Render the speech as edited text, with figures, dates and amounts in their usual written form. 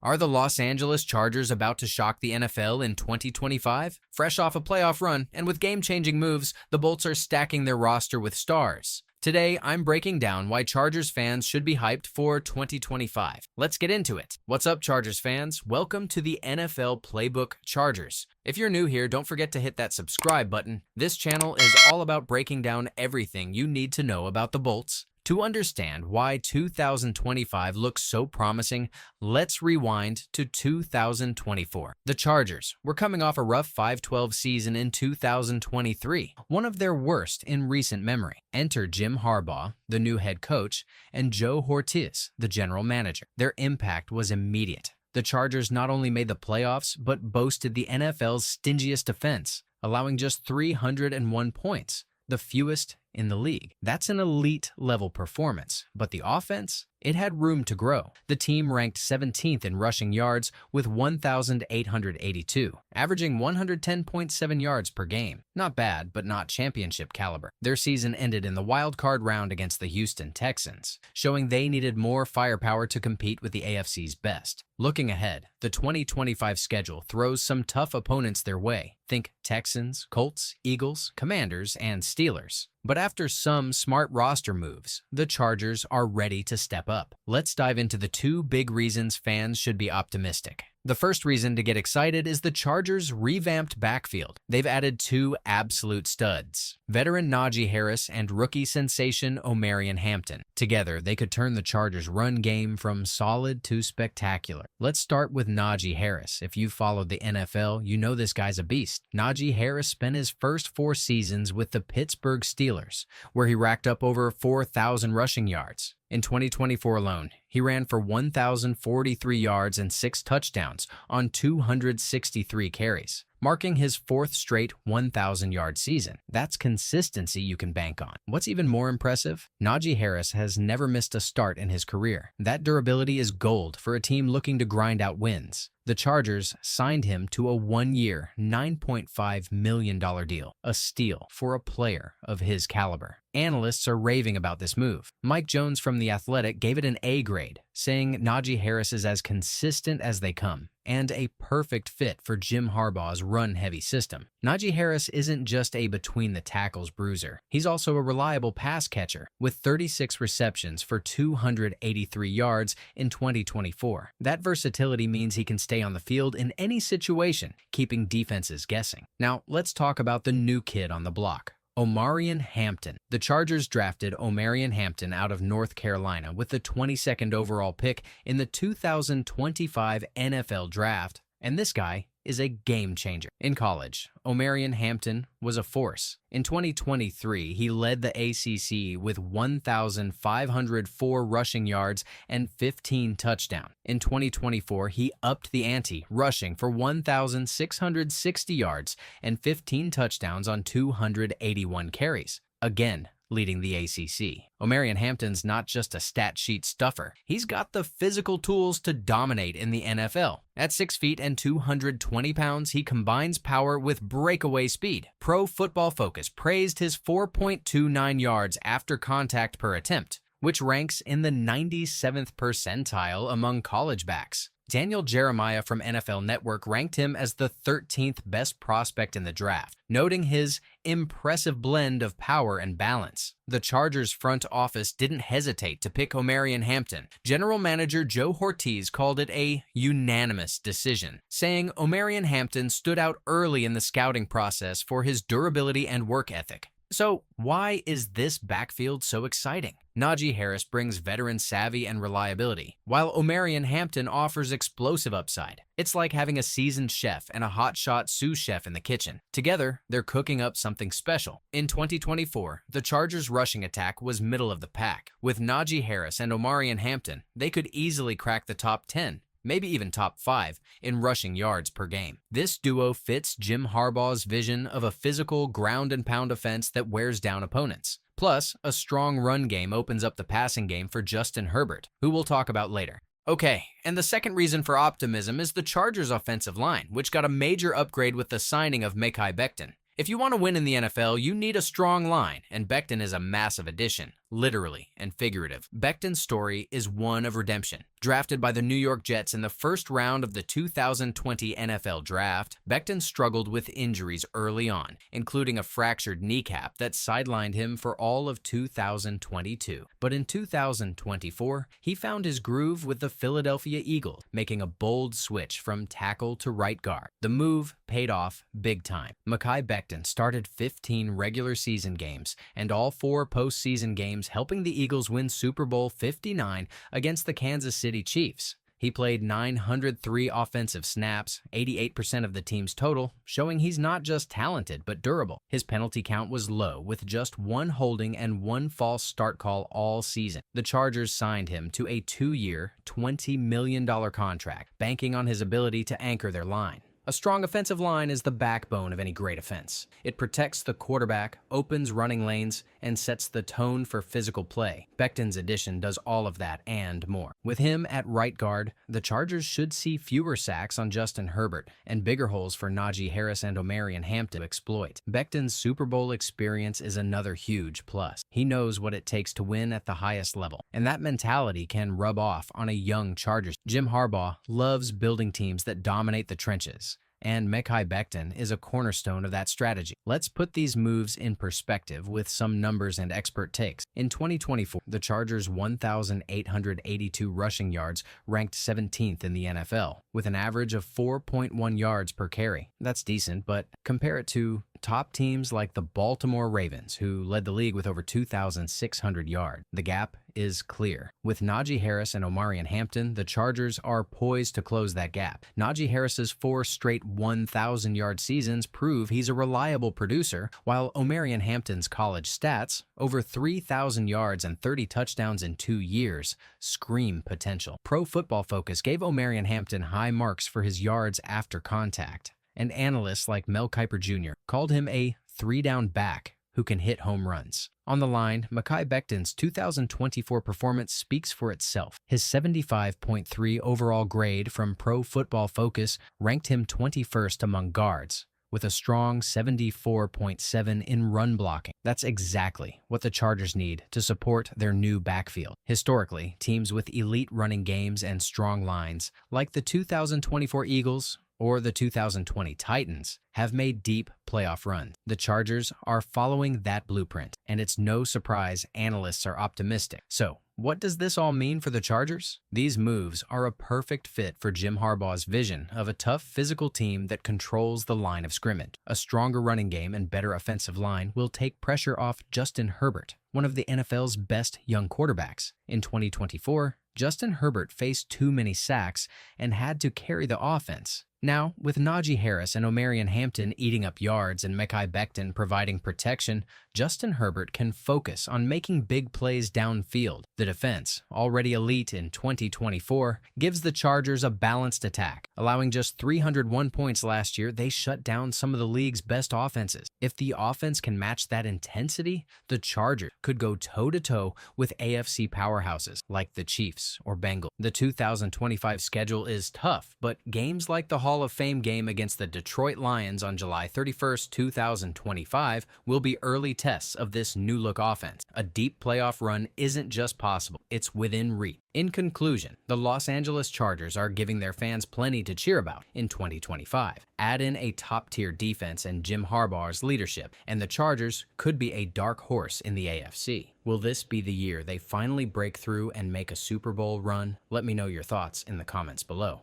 Are the Los Angeles Chargers about to shock the NFL in 2025? Fresh off a playoff run and with game-changing moves, the Bolts are stacking their roster with stars. Today, I'm breaking down why Chargers fans should be hyped for 2025. Let's get into it. What's up, Chargers fans? Welcome to the NFL Playbook Chargers. If you're new here, don't forget to hit that subscribe button. This channel is all about breaking down everything you need to know about the Bolts. To understand why 2025 looks so promising, let's rewind to 2024. The Chargers were coming off a rough 5-12 season in 2023, one of their worst in recent memory. Enter Jim Harbaugh, the new head coach, and Joe Hortiz, the general manager. Their impact was immediate. The Chargers not only made the playoffs, but boasted the NFL's stingiest defense, allowing just 301 points, the fewest in the league. That's an elite-level performance, but the offense, it had room to grow. The team ranked 17th in rushing yards with 1,882, averaging 110.7 yards per game. Not bad, but not championship caliber. Their season ended in the wild card round against the Houston Texans, showing they needed more firepower to compete with the AFC's best. Looking ahead, the 2025 schedule throws some tough opponents their way. Think Texans, Colts, Eagles, Commanders, and Steelers. But after some smart roster moves, the Chargers are ready to step up. Let's dive into the two big reasons fans should be optimistic. The first reason to get excited is the Chargers' revamped backfield. They've added two absolute studs, veteran Najee Harris and rookie sensation Omarion Hampton. Together, they could turn the Chargers' run game from solid to spectacular. Let's start with Najee Harris. If you've followed the NFL, you know this guy's a beast. Najee Harris spent his first 4 seasons with the Pittsburgh Steelers, where he racked up over 4,000 rushing yards. In 2024 alone, he ran for 1,043 yards and 6 touchdowns on 263 carries, marking his 4th straight 1,000-yard season. That's consistency you can bank on. What's even more impressive? Najee Harris has never missed a start in his career. That durability is gold for a team looking to grind out wins. The Chargers signed him to a 1-year, $9.5 million deal, a steal for a player of his caliber. Analysts are raving about this move. Mike Jones from The Athletic gave it an A grade, saying Najee Harris is as consistent as they come and a perfect fit for Jim Harbaugh's run-heavy system. Najee Harris isn't just a between-the-tackles bruiser. He's also a reliable pass catcher with 36 receptions for 283 yards in 2024. That versatility means he can stay on the field in any situation, keeping defenses guessing. Now, let's talk about the new kid on the block, Omarion Hampton. The Chargers drafted Omarion Hampton out of North Carolina with the 22nd overall pick in the 2025 NFL Draft, and this guy is a game changer. In college, Omarion Hampton was a force. In 2023, he led the ACC with 1,504 rushing yards and 15 touchdowns. In 2024, he upped the ante, rushing for 1,660 yards and 15 touchdowns on 281 carries. Again, leading the ACC. Omarion Hampton's not just a stat sheet stuffer. He's got the physical tools to dominate in the NFL. At 6 feet and 220 pounds, he combines power with breakaway speed. Pro Football Focus praised his 4.29 yards after contact per attempt, which ranks in the 97th percentile among college backs. Daniel Jeremiah from NFL Network ranked him as the 13th best prospect in the draft, noting his impressive blend of power and balance. The Chargers front office didn't hesitate to pick Omarion Hampton. General Manager Joe Hortiz called it a unanimous decision, saying Omarion Hampton stood out early in the scouting process for his durability and work ethic. So why is this backfield so exciting? Najee Harris brings veteran savvy and reliability, while Omarion Hampton offers explosive upside. It's like having a seasoned chef and a hotshot sous chef in the kitchen. Together, they're cooking up something special. In 2024, the Chargers' rushing attack was middle of the pack. With Najee Harris and Omarion Hampton, they could easily crack the top 10. Maybe even top 5 in rushing yards per game. This duo fits Jim Harbaugh's vision of a physical ground-and-pound offense that wears down opponents. Plus, a strong run game opens up the passing game for Justin Herbert, who we'll talk about later. Okay, and the second reason for optimism is the Chargers' offensive line, which got a major upgrade with the signing of Mekhi Becton. If you want to win in the NFL, you need a strong line, and Becton is a massive addition. literally and figurative. Becton's story is one of redemption. Drafted by the New York Jets in the first round of the 2020 NFL Draft, Becton struggled with injuries early on, including a fractured kneecap that sidelined him for all of 2022. But in 2024, he found his groove with the Philadelphia Eagles, making a bold switch from tackle to right guard. The move paid off big time. Mekhi Becton started 15 regular season games and all 4 postseason games, helping the Eagles win Super Bowl 59 against the Kansas City Chiefs. He played 903 offensive snaps, 88% of the team's total, showing he's not just talented but durable. His penalty count was low, with just 1 holding and 1 false start call all season. The Chargers signed him to a 2-year, $20 million contract, banking on his ability to anchor their line. A strong offensive line is the backbone of any great offense. It protects the quarterback, opens running lanes, and sets the tone for physical play. Becton's addition does all of that and more. With him at right guard, the Chargers should see fewer sacks on Justin Herbert and bigger holes for Najee Harris and Omarion Hampton to exploit. Becton's Super Bowl experience is another huge plus. He knows what it takes to win at the highest level, and that mentality can rub off on a young Chargers. Jim Harbaugh loves building teams that dominate the trenches, and Mekhi Becton is a cornerstone of that strategy. Let's put these moves in perspective with some numbers and expert takes. In 2024, the Chargers' 1,882 rushing yards ranked 17th in the NFL, with an average of 4.1 yards per carry. That's decent, but compare it to top teams like the Baltimore Ravens, who led the league with over 2,600 yards. The gap is clear. With Najee Harris and Omarion Hampton, the Chargers are poised to close that gap. Najee Harris's 4 straight 1,000-yard seasons prove he's a reliable producer, while Omarion Hampton's college stats, over 3,000 yards and 30 touchdowns in 2 years, scream potential. Pro Football Focus gave Omarion Hampton high marks for his yards after contact, and analysts like Mel Kiper Jr. called him a 3-down back who can hit home runs. On the line, Mekhi Becton's 2024 performance speaks for itself. His 75.3 overall grade from Pro Football Focus ranked him 21st among guards, with a strong 74.7 in run blocking. That's exactly what the Chargers need to support their new backfield. Historically, teams with elite running games and strong lines, like the 2024 Eagles or the 2020 Titans, have made deep playoff runs. The Chargers are following that blueprint, and it's no surprise analysts are optimistic. So, what does this all mean for the Chargers? These moves are a perfect fit for Jim Harbaugh's vision of a tough physical team that controls the line of scrimmage. A stronger running game and better offensive line will take pressure off Justin Herbert, one of the NFL's best young quarterbacks. In 2024, Justin Herbert faced too many sacks and had to carry the offense. Now, with Najee Harris and Omarion Hampton eating up yards and Mekhi Becton providing protection, Justin Herbert can focus on making big plays downfield. The defense, already elite in 2024, gives the Chargers a balanced attack. Allowing just 301 points last year, they shut down some of the league's best offenses. If the offense can match that intensity, the Chargers could go toe-to-toe with AFC powerhouses like the Chiefs or Bengals. The 2025 schedule is tough, but games like the Hall of Fame game against the Detroit Lions on July 31st, 2025 will be early tests of this new-look offense. A deep playoff run isn't just possible, it's within reach. In conclusion, the Los Angeles Chargers are giving their fans plenty to cheer about in 2025. Add in a top-tier defense and Jim Harbaugh's leadership, and the Chargers could be a dark horse in the AFC. Will this be the year they finally break through and make a Super Bowl run? Let me know your thoughts in the comments below.